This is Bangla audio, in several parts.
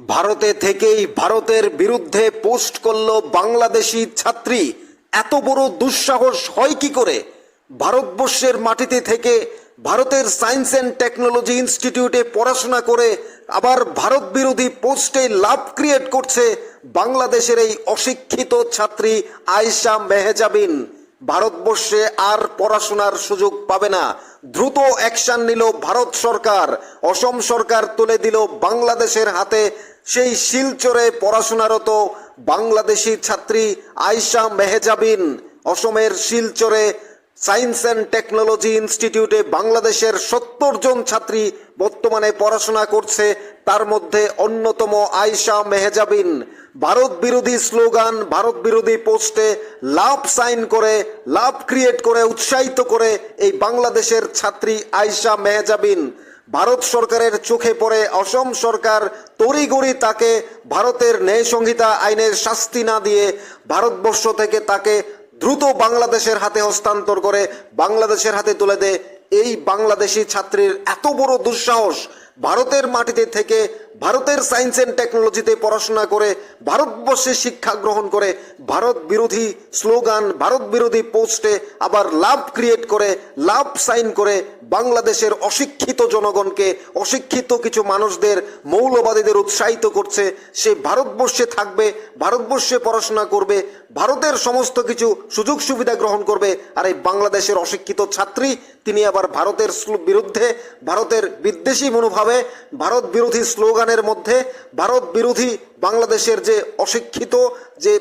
ভারতে থেকেই ভারতের বিরুদ্ধে পোস্ট করলো বাংলাদেশি ছাত্রী। এত বড় দুঃসাহস হয় কি করে? ভারতবর্ষের মাটিতে থেকে ভারতের সায়েন্স অ্যান্ড টেকনোলজি ইনস্টিটিউটে পড়াশোনা করে আবার ভারত বিরোধী পোস্টে লাভ ক্রিয়েট করছে বাংলাদেশের এই অশিক্ষিত ছাত্রী আয়েশা মেহজাবিন। ভারতবর্ষে আর পড়াশোনার সুযোগ পাবে না। দ্রুত অ্যাকশন নিল ভারত সরকার। অসম সরকার তুলে দিল বাংলাদেশের হাতে সেই শিলচরে পড়াশোনারত বাংলাদেশি ছাত্রী আয়েশা মেহজাবিন। অসমের শিলচরে সায়েন্স অ্যান্ড টেকনোলজি ইনস্টিটিউটে বাংলাদেশের ৭০ জন ছাত্রী বর্তমানে পড়াশোনা করছে। তার মধ্যে অন্যতম আয়েশা মেহজাবিন। ভারত বিরোধী স্লোগান, ভারত বিরোধী পোস্টে লাভ সাইন করে, লাভ ক্রিয়েট করে, উৎসাহিত করে এই বাংলাদেশের ছাত্রী আয়েশা মেহজাবিন। ভারত সরকারের চোখে পড়ে অসম সরকার তড়িঘড়ি তাকে ভারতের ন্যায় সংহিতা আইনের শাস্তি না দিয়ে ভারতবর্ষ থেকে তাকে দ্রুত বাংলাদেশের হাতে হস্তান্তর করে বাংলাদেশের হাতে তুলে দেয়। এই বাংলাদেশি ছাত্রীর এত বড় দুঃসাহস, ভারতের মাটিতে থেকে ভারতের সায়েন্স অ্যান্ড টেকনোলজিতে পড়াশোনা করে ভারতবর্ষে শিক্ষা গ্রহণ করে ভারত বিরোধী স্লোগান, ভারত বিরোধী পোস্টে আবার লাভ ক্রিয়েট করে, লাভ সাইন করে বাংলাদেশের অশিক্ষিত জনগণকে, অশিক্ষিত কিছু মানুষদের, মৌলবাদীদের উৎসাহিত করছে। সে ভারতবর্ষে থাকবে, ভারতবর্ষে পড়াশোনা করবে, ভারতের সমস্ত কিছু সুযোগ সুবিধা গ্রহণ করবে। আর এই বাংলাদেশের অশিক্ষিত ছাত্রী তিনি আবার ভারতের বিরুদ্ধে, ভারতের বিদ্বেষী মনোভাবে, ভারত বিরোধী স্লোগানের মধ্যে, ভারত বিরোধী বাংলাদেশের যে অশিক্ষিত যে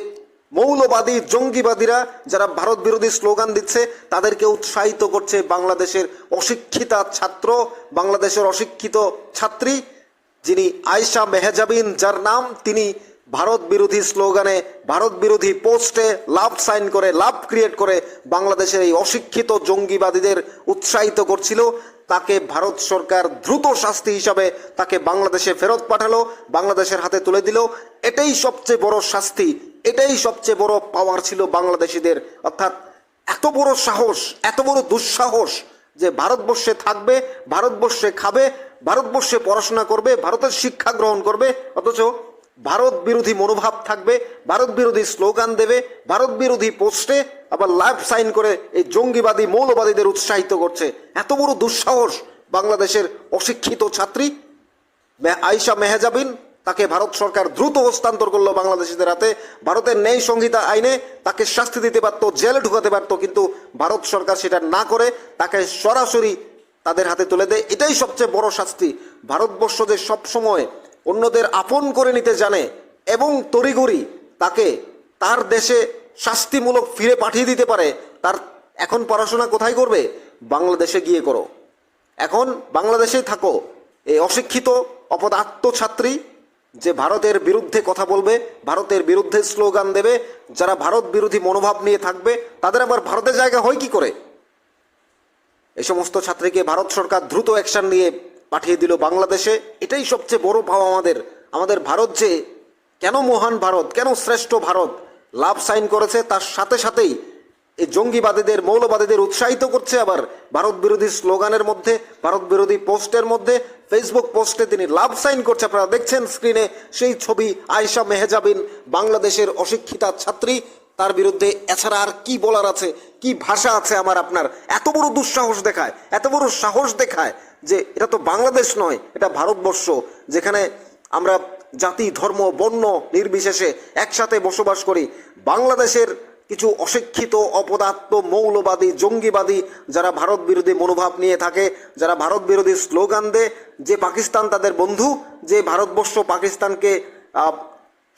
মৌলবাদী জঙ্গিবাদীরা যারা ভারত বিরোধী স্লোগান দিচ্ছে তাদেরকে উৎসাহিত করছে বাংলাদেশের অশিক্ষিতা ছাত্র, বাংলাদেশের অশিক্ষিত ছাত্রী যিনি আয়েশা মেহজাবিন, যার নাম, তিনি ভারত বিরোধী স্লোগানে, ভারত বিরোধী পোস্টে লাভ সাইন করে, লাভ ক্রিয়েট করে বাংলাদেশের এই অশিক্ষিত জঙ্গিবাদীদের উৎসাহিত করছিল। তাকে ভারত সরকার দ্রুত শাস্তি হিসাবে তাকে বাংলাদেশে ফেরত পাঠালো, বাংলাদেশের হাতে তুলে দিল। এটাই সবচেয়ে বড় শাস্তি, এটাই সবচেয়ে বড় পাওয়ার ছিল বাংলাদেশিদের। অর্থাৎ এত বড় সাহস, এত বড় দুঃসাহস যে ভারতবর্ষে থাকবে, ভারতবর্ষে খাবে, ভারতবর্ষে পড়াশোনা করবে, ভারতের শিক্ষা গ্রহণ করবে, অথচ ভারত বিরোধী মনোভাব থাকবে, ভারত বিরোধী স্লোগান দেবে, ভারত বিরোধী পোস্টে আবার লাইভ সাইন করে এই জঙ্গিবাদী মৌলবাদীদের উৎসাহিত করছে। এত বড় দুঃসাহস বাংলাদেশের অশিক্ষিত ছাত্রী আয়েশা মেহজাবিন। তাকে ভারত সরকার দ্রুত হস্তান্তর করলো বাংলাদেশিদের হাতে। ভারতের ন্যায় সংহিতা আইনে তাকে শাস্তি দিতে পারতো, জেলে ঢুকাতে পারতো, কিন্তু ভারত সরকার সেটা না করে তাকে সরাসরি তাদের হাতে তুলে দেয়। এটাই সবচেয়ে বড় শাস্তি। ভারতবর্ষ যে সবসময় অন্যদের আপন করে নিতে জানে এবং তড়িঘড়ি তাকে তার দেশে শাস্তিমূলক ফিরে পাঠিয়ে দিতে পারে, তার এখন পড়াশোনা কোথায় করবে? বাংলাদেশে গিয়ে করো, এখন বাংলাদেশেই থাকো। এই অশিক্ষিত অপদার্থ ছাত্রী যে ভারতের বিরুদ্ধে কথা বলবে, ভারতের বিরুদ্ধে স্লোগান দেবে, যারা ভারত বিরোধী মনোভাব নিয়ে থাকবে, তাদের আবার ভারতের জায়গা হয় কি করে? এই সমস্ত ছাত্রীকে ভারত সরকার দ্রুত অ্যাকশন নিয়ে পাঠিয়ে দিল বাংলাদেশে। এটাই সবচেয়ে বড় পাওয়া আমাদের ভারত যে কেন মহান ভারত, কেন শ্রেষ্ঠ ভারত লাভ সাইন করেছে, তার সাথে সাথেই এই জঙ্গিবাদীদের, মৌলবাদীদের উৎসাহিত করছে। আবার ভারত বিরোধী স্লোগানের মধ্যে, ভারত বিরোধী পোস্টের মধ্যে, ফেসবুক পোস্টে তিনি লাভ সাইন করছে। আপনারা দেখছেন স্ক্রিনে সেই ছবি, আয়েশা মেহজাবিন, বাংলাদেশের অশিক্ষিতা ছাত্রী। তার বিরুদ্ধে এছাড়া আর কি বলার আছে, কি ভাষা আছে আমার আপনার? এত বড় দুঃসাহস দেখায়, এত বড় সাহস দেখায় যে এটা তো বাংলাদেশ নয়, এটা ভারতবর্ষ, যেখানে আমরা জাতি, ধর্ম, বর্ণ নির্বিশেষে একসাথে বসবাস করি। বাংলাদেশের কিছু অশিক্ষিত অপদার্থ মৌলবাদী জঙ্গিবাদী যারা ভারত বিরোধী মনোভাব নিয়ে থাকে, যারা ভারত বিরোধী স্লোগান দেয়, যে পাকিস্তান তাদের বন্ধু, যে ভারতবর্ষ পাকিস্তানকে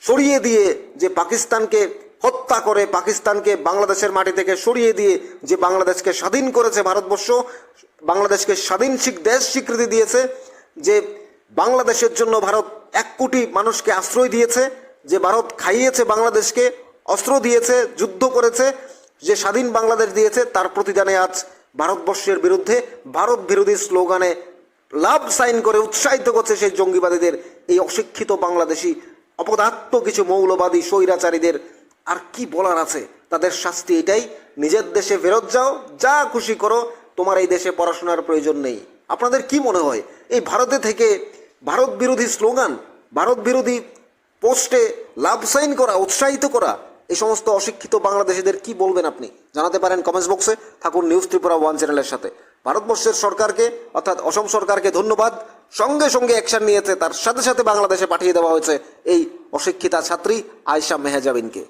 সরিয়ে দিয়ে, যে পাকিস্তানকে হত্যা করে, পাকিস্তানকে বাংলাদেশের মাটি থেকে সরিয়ে দিয়ে যে বাংলাদেশকে স্বাধীন করেছে ভারতবর্ষ, বাংলাদেশকে স্বাধীন দেশ স্বীকৃতি দিয়েছে, যে বাংলাদেশের জন্য ভারত 1 কোটি মানুষকে আশ্রয় দিয়েছে, যে ভারত খাইয়েছে বাংলাদেশকে, অস্ত্র দিয়েছে, যুদ্ধ করেছে, যে স্বাধীন বাংলাদেশ দিয়েছে, তার প্রতিদানে আজ ভারতবর্ষের বিরুদ্ধে ভারত বিরোধী স্লোগানে লাভ সাইন করে উৎসাহিত করছে সেই জঙ্গিবাদীদের এই অশিক্ষিত বাংলাদেশি অপদার্থ কিছু মৌলবাদী স্বৈরাচারীদের। আর কি বলার আছে? তাদের শাস্তি এটাই, নিজের দেশে ফেরত যাও, যা খুশি করো, তোমার এই দেশে পড়াশোনার প্রয়োজন নেই। আপনাদের কি মনে হয় এই ভারতে থেকে ভারত বিরোধী স্লোগান, ভারত বিরোধী পোস্টে লাভ সাইন করা, উৎসাহিত করা, এই সমস্ত অশিক্ষিত বাংলাদেশিদের কি বলবেন আপনি? জানাতে পারেন কমেন্টস বক্সে। থাকুন নিউজ ত্রিপুরা ওয়ান চ্যানেলের সাথে। ভারতবর্ষের সরকারকে অর্থাৎ অসম সরকারকে ধন্যবাদ, সঙ্গে সঙ্গে অ্যাকশন নিয়েছে, তার সাথে সাথে বাংলাদেশে পাঠিয়ে দেওয়া হয়েছে এই অশিক্ষিতা ছাত্রী আয়েশা মেহজাবিনকে।